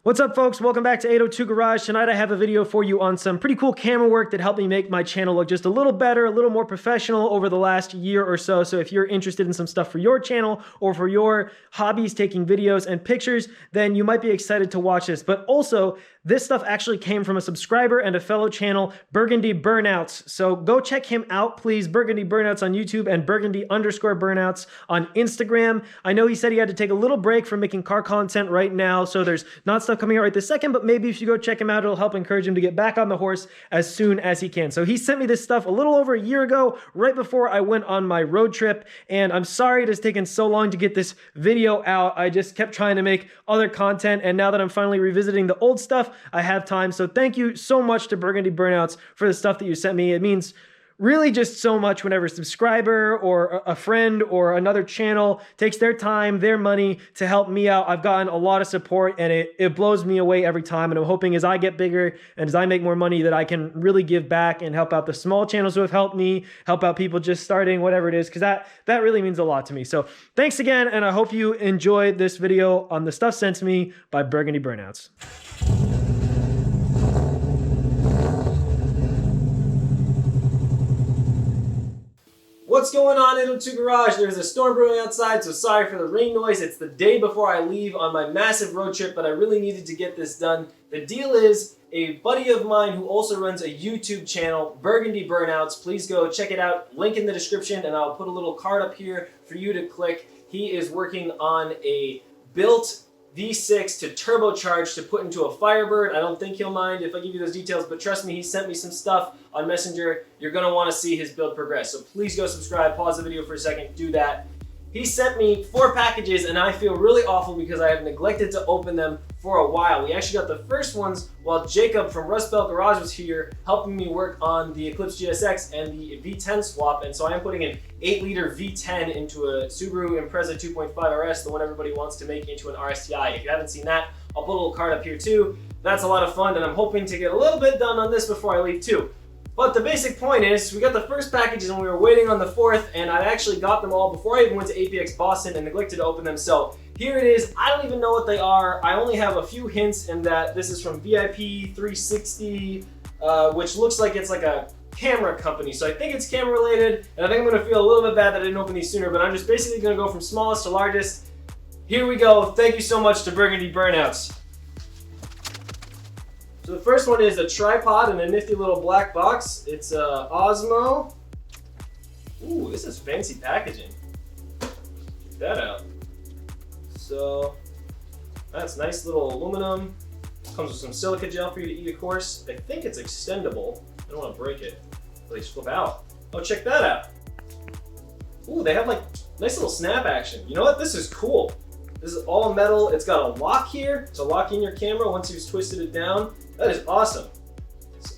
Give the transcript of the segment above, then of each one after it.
What's up, folks? Welcome back to 802 Garage. Tonight I have a video for you on some pretty cool camera work that helped me make my channel look just a little better, a little more professional over the last year or so. So if you're interested in some stuff for your channel or for your hobbies, taking videos and pictures, then you might be excited to watch this. But also, this stuff actually came from a subscriber and a fellow channel, Burgundy Burnouts. So go check him out, please. Burgundy Burnouts on YouTube and Burgundy_Burnouts on Instagram. I know he said he had to take a little break from making car content right now, so there's not stuff coming out right this second, but maybe if you go check him out, it'll help encourage him to get back on the horse as soon as he can. So he sent me this stuff a little over a year ago, right before I went on my road trip, and I'm sorry it has taken so long to get this video out. I just kept trying to make other content, and now that I'm finally revisiting the old stuff, I have time. So thank you so much to Burgundy Burnouts for the stuff that you sent me. It means really just so much whenever a subscriber or a friend or another channel takes their time, their money to help me out. I've gotten a lot of support, and it blows me away every time. And I'm hoping as I get bigger and as I make more money that I can really give back and help out the small channels who have helped me, help out people just starting, whatever it is, because that really means a lot to me. So thanks again, and I hope you enjoyed this video on the stuff sent to me by Burgundy Burnouts. What's going on, 802 Garage? There's a storm brewing outside, so sorry for the rain noise. It's the day before I leave on my massive road trip, but I really needed to get this done. The deal is, a buddy of mine who also runs a YouTube channel, Burgundy Burnouts, please go check it out. Link in the description, and I'll put a little card up here for you to click. He is working on a built V6 to turbocharge to put into a Firebird. I don't think he'll mind if I give you those details, but trust me, he sent me some stuff on Messenger. You're going to want to see his build progress. So please go subscribe, pause the video for a second, do that. He sent me 4 packages, and I feel really awful because I have neglected to open them for a while. We actually got the first ones while Jacob from Rust Belt Garage was here helping me work on the Eclipse GSX and the V10 swap, and so I'm putting an 8-liter V10 into a Subaru Impreza 2.5 RS, the one everybody wants to make into an RSTI. If you haven't seen that, I'll put a little card up here too. That's a lot of fun, and I'm hoping to get a little bit done on this before I leave too. But the basic point is, we got the first packages and we were waiting on the 4th, and I actually got them all before I even went to APX Boston and neglected to open them. So here it is. I don't even know what they are. I only have a few hints in that this is from VIP 360, which looks like it's like a camera company. So I think it's camera related, and I think I'm gonna feel a little bit bad that I didn't open these sooner, but I'm just basically gonna go from smallest to largest. Here we go. Thank you so much to Burgundy Burnouts. So the first one is a tripod in a nifty little black box. It's a Osmo. Ooh, this is fancy packaging. Check that out. So that's nice little aluminum. Comes with some silica gel for you to eat, of course. I think it's extendable. I don't want to break it. They just flip out. Oh, check that out. Ooh, they have like nice little snap action. You know what? This is cool. This is all metal. It's got a lock here to lock in your camera once you've twisted it down. That is awesome.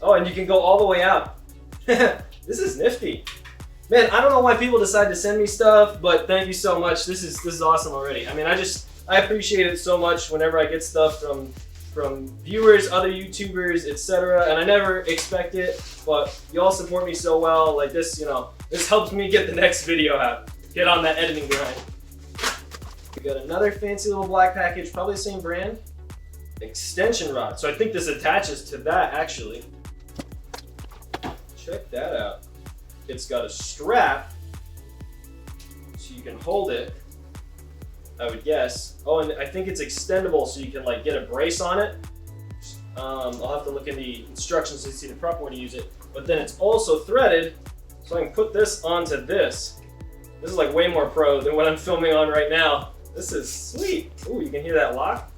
Oh, and you can go all the way out. This is nifty. Man, I don't know why people decide to send me stuff, but thank you so much. This is awesome already. I mean, I appreciate it so much whenever I get stuff from viewers, other YouTubers, etc. And I never expect it, but y'all support me so well. Like this, you know, this helps me get the next video out. Get on that editing grind. We got another fancy little black package, probably the same brand. Extension rod. So I think this attaches to that actually. Check that out. It's got a strap so you can hold it, I would guess. Oh, and I think it's extendable so you can like get a brace on it. I'll have to look in the instructions to see the proper way to use it. But then it's also threaded so I can put this onto this. This is like way more pro than what I'm filming on right now. This is sweet. Ooh, you can hear that lock?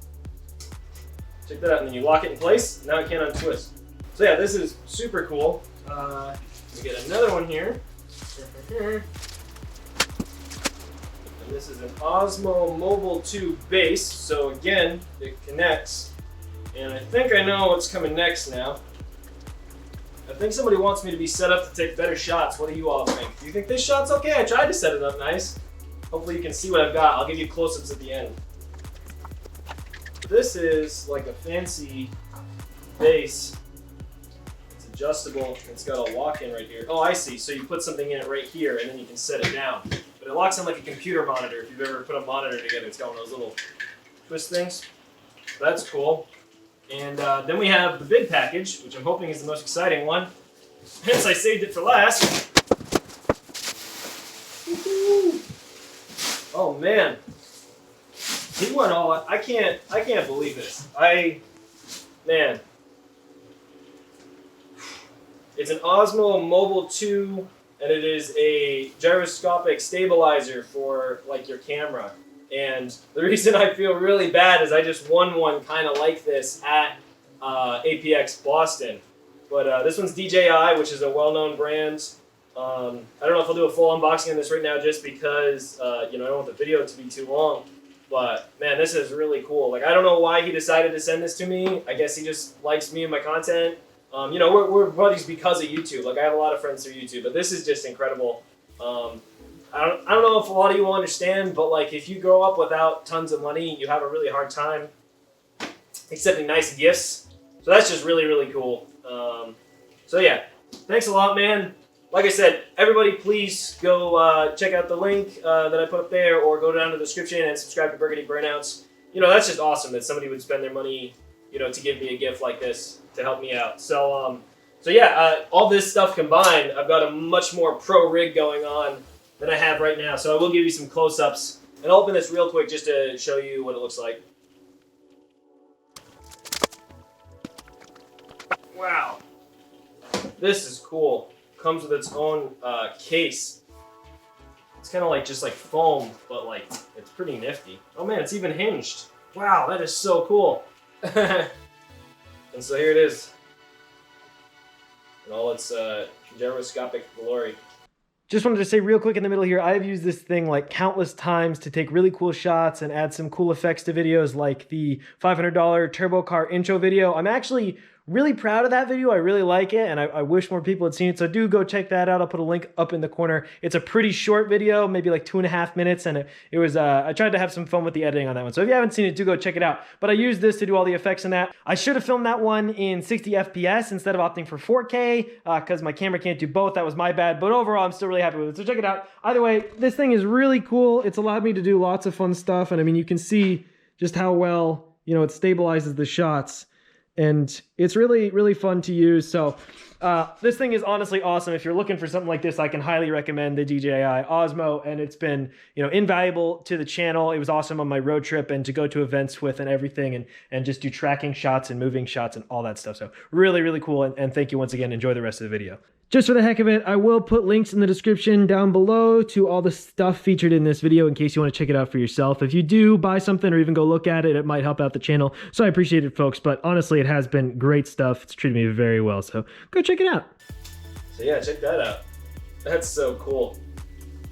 Check that out, and then you lock it in place. Now it can't untwist. So yeah, this is super cool. We get another one here. And this is an Osmo Mobile 2 base. So again, it connects. And I think I know what's coming next now. I think somebody wants me to be set up to take better shots. What do you all think? Do you think this shot's okay? I tried to set it up nice. Hopefully you can see what I've got. I'll give you close-ups at the end. This is like a fancy base. It's adjustable. It's got a lock-in right here. Oh, I see. So you put something in it right here, and then you can set it down. But it locks in like a computer monitor. If you've ever put a monitor together, it's got one of those little twist things. That's cool. And then we have the big package, which I'm hoping is the most exciting one. Hence, I saved it for last. Woo-hoo. Oh man, he went all out. I can't believe this. Man. It's an Osmo Mobile 2, and it is a gyroscopic stabilizer for like your camera. And the reason I feel really bad is I just won one kind of like this at APX Boston. But this one's DJI, which is a well-known brand. I don't know if I'll do a full unboxing on this right now just because I don't want the video to be too long. But man, this is really cool. Like, I don't know why he decided to send this to me. I guess he just likes me and my content. We're buddies because of YouTube. Like, I have a lot of friends through YouTube, but this is just incredible. I don't know if a lot of you will understand, but like, if you grow up without tons of money, you have a really hard time accepting nice gifts. So that's just really, really cool. So yeah, thanks a lot, man. Like I said, everybody please go check out the link that I put up there, or go down to the description and subscribe to Burgundy Burnouts. That's just awesome that somebody would spend their money, to give me a gift like this to help me out. So yeah, all this stuff combined, I've got a much more pro rig going on than I have right now. So I will give you some close-ups, and I'll open this real quick just to show you what it looks like. Wow, this is cool. Comes with its own case. It's kind of like just like foam, but like it's pretty nifty. Oh man, it's even hinged. Wow, that is so cool. And so here it is in all its gyroscopic glory. Just wanted to say real quick in the middle here, I've used this thing like countless times to take really cool shots and add some cool effects to videos, like the $500 turbo car intro video. I'm actually really proud of that video. I really like it, and I wish more people had seen it, so do go check that out. I'll put a link up in the corner. It's a pretty short video, maybe like 2.5 minutes, and it was, I tried to have some fun with the editing on that one. So if you haven't seen it, do go check it out. But I used this to do all the effects in that. I should have filmed that one in 60 FPS instead of opting for 4K, because my camera can't do both. That was my bad, but overall, I'm still really happy with it, so check it out. Either way, this thing is really cool. It's allowed me to do lots of fun stuff, and I mean, you can see just how well, it stabilizes the shots. And it's really, really fun to use. So this thing is honestly awesome. If you're looking for something like this, I can highly recommend the DJI Osmo. And it's been, invaluable to the channel. It was awesome on my road trip and to go to events with and everything, and just do tracking shots and moving shots and all that stuff. So really, really cool. And thank you once again. Enjoy the rest of the video. Just for the heck of it, I will put links in the description down below to all the stuff featured in this video in case you want to check it out for yourself. If you do buy something or even go look at it, it might help out the channel. So I appreciate it, folks. But honestly, it has been great stuff. It's treated me very well. So go check it out. So yeah, check that out. That's so cool.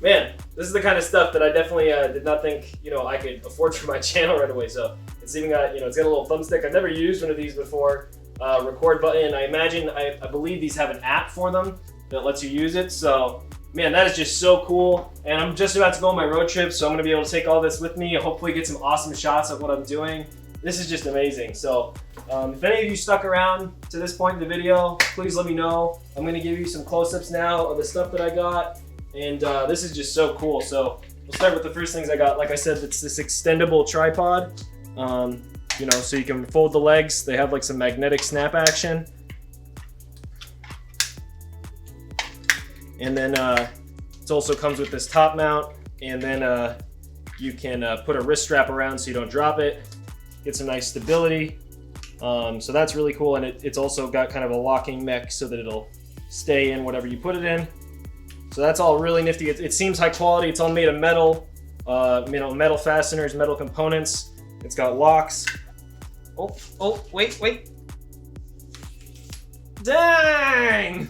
Man, this is the kind of stuff that I definitely did not think, I could afford for my channel right away. So it's even got, it's got a little thumbstick. I've never used one of these before. Record button. I believe these have an app for them that lets you use it. So man, that is just so cool. And I'm just about to go on my road trip, so I'm gonna be able to take all this with me, hopefully get some awesome shots of what I'm doing. This is just amazing. So if any of you stuck around to this point in the video, please let me know. I'm gonna give you some close-ups now of the stuff that I got. And this is just so cool. So we'll start with the first things I got. Like I said, it's this extendable tripod. So you can fold the legs. They have like some magnetic snap action. And then it also comes with this top mount, and then you can put a wrist strap around so you don't drop it. Get some nice stability. So that's really cool, and it's also got kind of a locking mech so that it'll stay in whatever you put it in. So that's all really nifty. It seems high quality. It's all made of metal, metal fasteners, metal components. It's got locks. Oh, wait. Dang!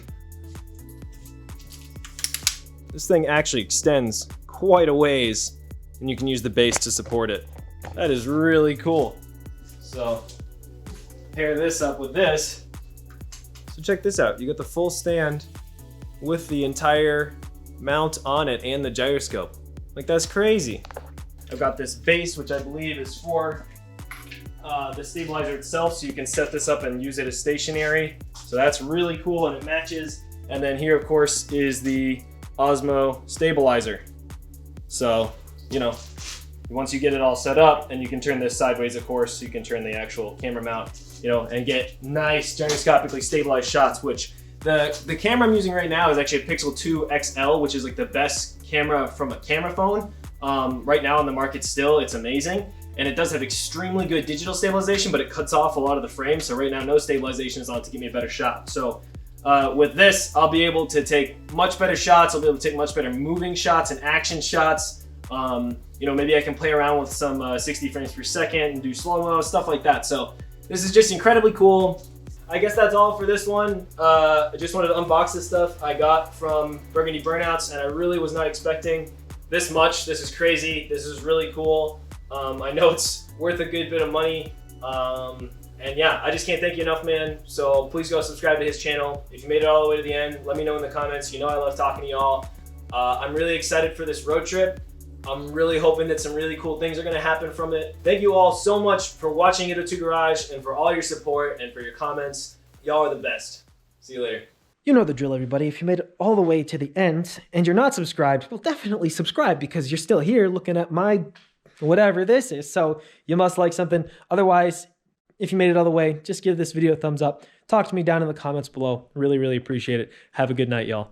This thing actually extends quite a ways, and you can use the base to support it. That is really cool. So, pair this up with this. So check this out. You got the full stand with the entire mount on it and the gyroscope. Like, that's crazy. I've got this base, which I believe is for the stabilizer itself, so you can set this up and use it as stationary. So that's really cool, and it matches. And then here, of course, is the Osmo stabilizer. So, once you get it all set up, and you can turn this sideways, of course, so you can turn the actual camera mount, you know, and get nice gyroscopically stabilized shots, which the camera I'm using right now is actually a Pixel 2 XL, which is like the best camera from a camera phone. Right now on the market still, it's amazing. And it does have extremely good digital stabilization, but it cuts off a lot of the frames. So right now, no stabilization is on to give me a better shot. So with this, I'll be able to take much better shots. I'll be able to take much better moving shots and action shots. You know, maybe I can play around with some 60 frames per second and do slow-mo, stuff like that. So this is just incredibly cool. I guess that's all for this one. I just wanted to unbox this stuff I got from Burgundy Burnouts, and I really was not expecting this much. This is crazy. This is really cool. I know it's worth a good bit of money. And yeah, I just can't thank you enough, man. So please go subscribe to his channel. If you made it all the way to the end, let me know in the comments. You know I love talking to y'all. I'm really excited for this road trip. I'm really hoping that some really cool things are gonna happen from it. Thank you all so much for watching 802 Garage and for all your support and for your comments. Y'all are the best. See you later. You know the drill, everybody. If you made it all the way to the end and you're not subscribed, well, definitely subscribe because you're still here looking at my whatever this is. So you must like something. Otherwise, if you made it all the way, just give this video a thumbs up. Talk to me down in the comments below. Really, really appreciate it. Have a good night, y'all.